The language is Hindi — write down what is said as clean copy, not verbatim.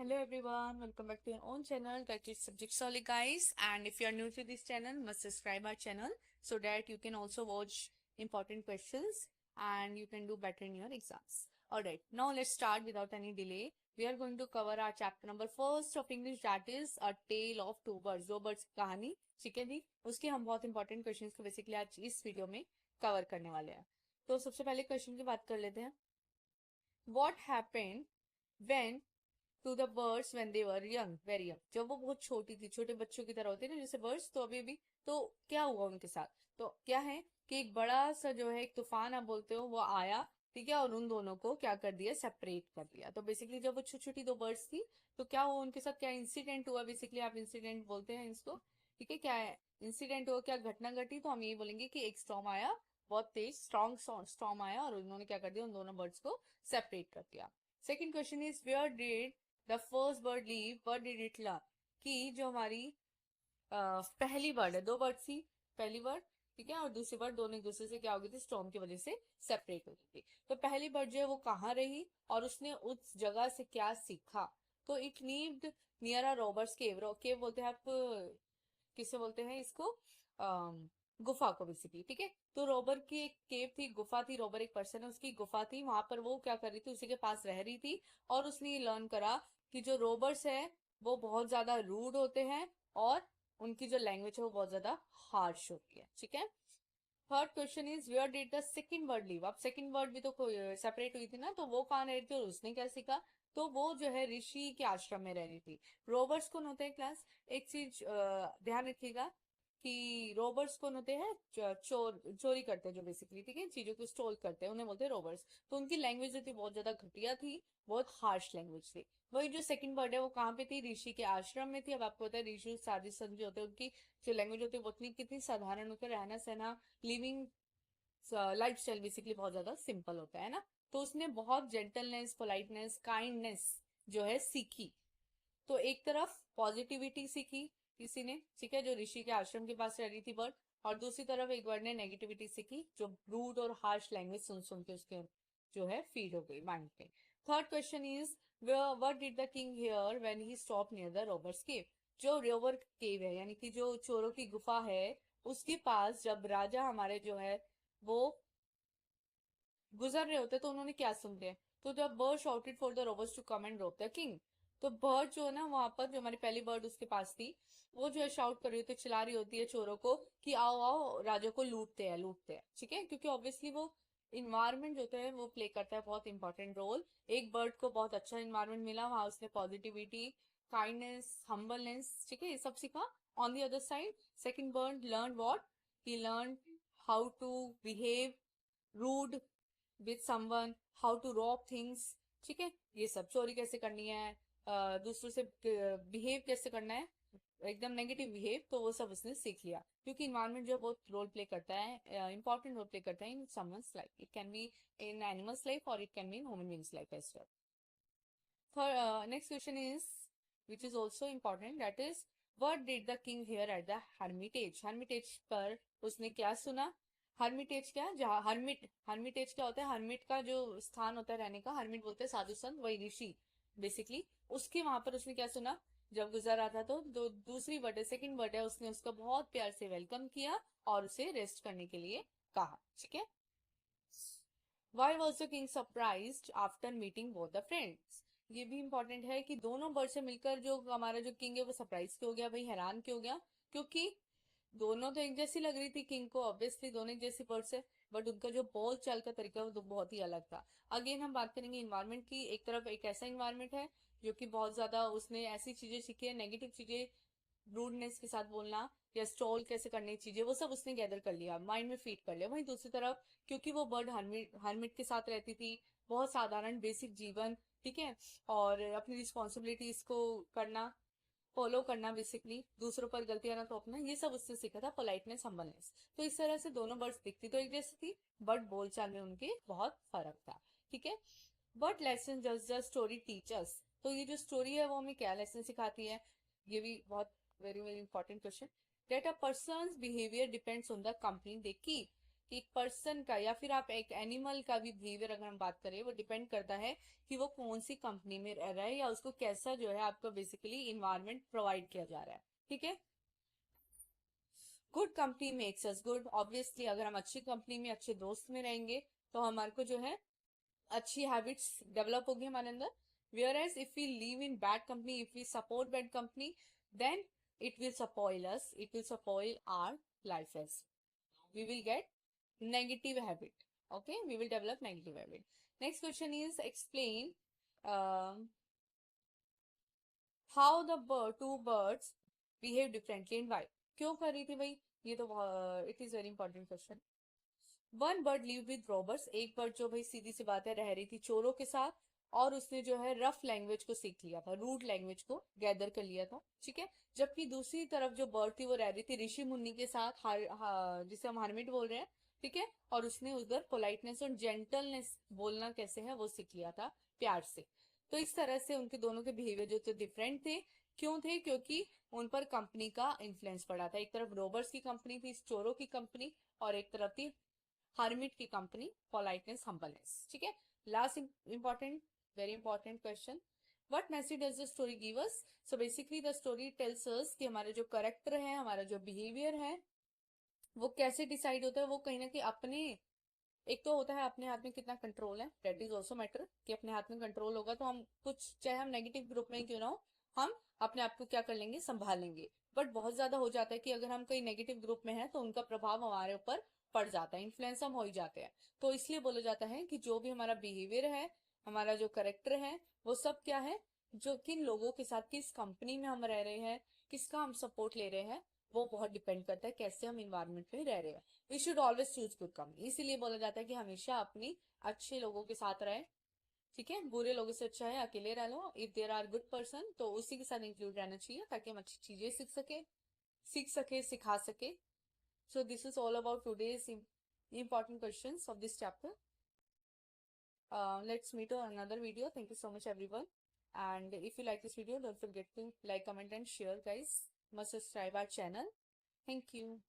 Hello everyone, welcome back to your own channel Turkish Subject Solid guys. And if you are new to this channel, must subscribe our channel so that you can also watch important questions and you can do better in your exams. Alright, now let's start without any delay. We are going to cover our chapter number first of English, that is A Tale of Two Birds. दो birds की कहानी, ठीक है जी। उसके हम बहुत इंपॉर्टेंट क्वेश्चंस को बेसिकली आज इस वीडियो में कवर करने वाले हैं। तो सबसे पहले क्वेश्चन की बात कर लेते हैं। What happened when to the birds when they were young, very young, जब वो बहुत छोटी थी, छोटे बच्चों की तरह होते हैं ना जैसे बर्ड्स, तो अभी तो क्या हुआ उनके साथ? तो क्या है कि एक बड़ा सा जो है एक तूफान आप बोलते हो वो आया, ठीक है, और उन दोनों को क्या कर दिया, सेपरेट कर दिया। तो बेसिकली जब वो छोटी छोटी दो बर्ड्स थी तो क्या हुआ उनके साथ, क्या इंसिडेंट हुआ, बेसिकली आप इंसिडेंट बोलते हैं इसको, ठीक है। क्या है इंसिडेंट हुआ, क्या घटना घटी, तो हम ये बोलेंगे कि एक स्टॉर्म आया, बहुत तेज स्ट्रॉन्ग स्टॉर्म आया और उन्होंने क्या कर दिया, उन दोनों बर्ड्स को सेपरेट कर दिया। Second question is where did the first bird leave, what did it learn, कि जो हमारी पहली बर्ड है, दो बर्ड थी, पहली बर्ड, ठीक है, और दूसरी बर्ड, दोनों एक दूसरे से क्या हो गई थी, स्टॉर्म की वजह से सेपरेट हो गई थी। तो पहली बर्ड जो है वो कहाँ रही और उसने उस जगह से क्या सीखा? तो it lived near a robbers cave, cave बोलते हैं आप, किसे बोलते हैं इसको, गुफा को बेसिकली, ठीक है। तो रॉबर की एक केव थी, गुफा थी, रॉबर एक पर्सन है, उसकी गुफा थी, वहां पर वो क्या कर रही थी, उसी के पास रह रही थी। और उसने ये लर्न करा कि जो रोबर्स है वो बहुत ज्यादा रूड होते हैं और उनकी जो लैंग्वेज है वो बहुत ज्यादा हार्श होती है, ठीक है। Third question is where did the second bird leave, अब सेकंड वर्ड भी तो सेपरेट हुई थी ना, तो वो कहाँ रह रही थी और उसने क्या सीखा? तो वो जो है ऋषि के आश्रम में रह रही थी। रोबर्स कौन होते हैं क्लास, एक चीज ध्यान रखिएगा कि रोबर्स कौन होते हैं, चोर, चोरी करते हैं जो बेसिकली, ठीक है, चीजों को स्टोल करते हैं, उन्हें बोलते हैं रोबर्स। तो उनकी लैंग्वेज जो थी बहुत ज्यादा घटिया थी, बहुत हार्श लैंग्वेज थी। वही जो सेकंड वर्ड है वो कहाँ पे थी, ऋषि के आश्रम में थी। अब आपको पता है ऋषि साधु संत जो होते हैं उनकी जो लैंग्वेज होती है वो उतनी कितनी साधारण होकर रहना सहना, लिविंग लाइफ स्टाइल बेसिकली बहुत ज्यादा सिंपल होता है ना। तो उसने बहुत जेंटलनेस, पोलाइटनेस, काइंडनेस जो है सीखी। तो एक तरफ पॉजिटिविटी सीखी किसी ने, ठीक है, जो ऋषि के आश्रम के पास रह रही थी बर्ड, और दूसरी तरफ एक बर्ड ने नेगेटिविटी सीखी जो रूड और हार्श लैंग्वेज सुन सुन के उसके जो है फीड हो गई माइंड पे। Third question is what did the king hear when he stop near the robbers cave, जो रोबर केव है यानी कि जो चोरों की गुफा है उसके पास जब राजा हमारे जो है वो गुजर रहे होते तो उन्होंने क्या सुनते हैं, तो जब bird shouted for the robbers to come and rob the king, तो बर्ड जो है ना वहां पर, जो हमारी पहली बर्ड उसके पास थी, वो जो है शाउट कर रही होती है, चिल्ला रही होती है चोरों को कि आओ आओ राजा को लूटते हैं, लूटते हैं, ठीक है, क्योंकि ऑब्वियसली वो इन्वायरमेंट जो होता है वो प्ले करता है बहुत इंपॉर्टेंट रोल। एक बर्ड को बहुत अच्छा इन्वायरमेंट मिला, वहां उसने पॉजिटिविटी, काइंडनेस, हम्बलनेस, ठीक है, ये सब सीखा। On the other side second bird learn what, he learn how to behave rude with someone, how to rob things, ठीक है, ये सब, चोरी कैसे करनी है, दूसरों से बिहेव कैसे करना है, एकदम नेगेटिव बिहेव, तो वो सब उसने सीख लिया। क्योंकि इन्वायरमेंट जो बहुत रोल प्ले करता है, इंपॉर्टेंट रोल प्ले करता है in someone's life, it can be in animals life और it can be in human beings life as well. Next question is which is also important, that is what did the king hear at the hermitage, hermitage पर उसने क्या सुना? हर्मिटेज क्या, जहाँ हर्मिट, हर्मिटेज क्या होता है, हर्मिट का जो स्थान होता है रहने का, हर्मिट बोलते हैं साधु संत, वही ऋषि बेसिकली, उसके वहां पर उसने क्या सुना जब गुजर रहा था। तो दूसरी वर्ड है, सेकंड वर्ड है, उसने उसका बहुत प्यार से वेलकम किया और उसे रेस्ट करने के लिए कहा, ठीक है। Why was the king surprised after meeting both the friends? ये भी इंपॉर्टेंट है कि दोनों बर्ड से मिलकर जो हमारा जो किंग है वो सरप्राइज क्यों हो गया भाई, हैरान क्यों हो गया? क्योंकि दोनों तो एक जैसी लग रही थी किंग को, ऑब्वियसली दोनों एक जैसी बर्ड्स है, बट उनका जो बोल चाल का तरीका वो तो बहुत ही अलग था। अगेन हम बात करेंगे इन्वायरमेंट की। एक तरफ एक ऐसा इन्वायरमेंट है जो कि बहुत ज्यादा उसने ऐसी चीजें सीखी है, नेगेटिव चीजें, रूडनेस के साथ बोलना या स्टॉल कैसे करने की चीजें, वो सब उसने गैदर कर लिया, माइंड में फीड कर लिया। वहीं दूसरी तरफ क्योंकि वो बर्ड हर्मिट हर्मिट के साथ रहती थी, बहुत साधारण बेसिक जीवन, ठीक है, और अपनी रिस्पॉन्सिबिलिटीज को करना, फॉलो करना, बेसिकली दूसरों पर गलतियां ना थोपना, ये सब उससे सीखा था, पोलाइटनेस, हम्बलनेस। तो इस तरह से दोनों बर्ड्स दिखती तो एक जैसी थी, बट बोलचाल में उनके बहुत फर्क था, ठीक है। But lesson just the story teachers, तो ये जो स्टोरी है वो हमें क्या लेसन सिखाती है? ये भी बहुत very very important question. That a persons behaviour depends on the company they keep, कि एक पर्सन का या फिर आप एक एनिमल का भी बिहेवियर अगर हम बात करें, वो डिपेंड करता है कि वो कौन सी कंपनी में रह रहा है या उसको कैसा जो है आपको बेसिकली इन्वायरमेंट प्रोवाइड किया जा रहा है। ठीक है, good company makes us good. Obviously अगर हम अच्छी कंपनी में अच्छे दोस्त में रहेंगे तो हमारे को जो है अच्छी हैबिट्स डेवलप होगी हमारे अंदर। Whereas if we live in bad company, if we support bad company, then it will spoil us, it will spoil our life as we will get negative habit. Okay, we will develop negative habit. Next question is explain um, how the two birds behave differently and why. क्यों कर रही थी भाई ये तो, it is very important question. One bird live with robbers, एक बर्ड जो भाई सीधी सी बात है रह रही थी चोरों के साथ, और उसने जो है रफ लैंग्वेज को सीख लिया था, रूड लैंग्वेज को गैदर कर लिया था। ठीक है, जबकि दूसरी तरफ जो बर्ड थी वो रह रही थी ऋषि मुनि के साथ, जिसे हम हार्मिट बोल रहे हैं। ठीक है, और उसने उधर पोलाइटनेस और जेंटलनेस बोलना कैसे है वो सीख लिया था, प्यार से। तो इस तरह से उनके दोनों के बिहेवियर जो थे डिफरेंट थे। क्यों थे? क्योंकि उन पर कंपनी का इन्फ्लुएंस पड़ा था। एक तरफ रोबर्स की कंपनी थी, चोरों की कंपनी, और एक तरफ थी हर्मिट की कंपनी, पोलाइटनेस, हम्बलनेस। ठीक है, last important, very important question, what message does the story give us? So basically the story tells us कि हमारा जो करेक्टर है, हमारा जो बिहेवियर है, वो कैसे डिसाइड होता है। वो कहीं ना कहीं अपने, एक तो होता है अपने हाथ में कितना कंट्रोल है, दैट इज ऑल्सो मैटर, कि अपने हाथ में कंट्रोल होगा तो हम कुछ, चाहे हम नेगेटिव ग्रुप में क्यों ना हो, हम अपने आप को क्या कर लेंगे, संभाल लेंगे। बट बहुत ज्यादा हो जाता है कि अगर हम कहीं नेगेटिव ग्रुप में हैं तो उनका प्रभाव हमारे ऊपर पड़ जाता है, इन्फ्लुएंस हम हो ही जाते हैं। तो इसलिए बोला जाता है कि जो भी हमारा बिहेवियर है, हमारा जो करेक्टर है, वो सब क्या है, जो किन लोगों के साथ, किस कंपनी में हम रह रहे हैं, किसका हम सपोर्ट ले रहे हैं, वो बहुत डिपेंड करता है कैसे हम इन्वायरमेंट में रह रहे हैं। We should always choose good company, इसीलिए बोला जाता है कि हमेशा अपनी अच्छे लोगों के साथ रहे। ठीक है, बुरे लोगों से अच्छा है अकेले रह लो। If there are good person तो उसी के साथ इंक्लूड रहना चाहिए, ताकि हम अच्छी चीजें सीख सके, सिखा सके। So this is all about today's important questions of this chapter. Let's meet on another video. Thank you so much everyone, and if you like this video, don't forget to like, comment and share guys. Must subscribe our channel. Thank you.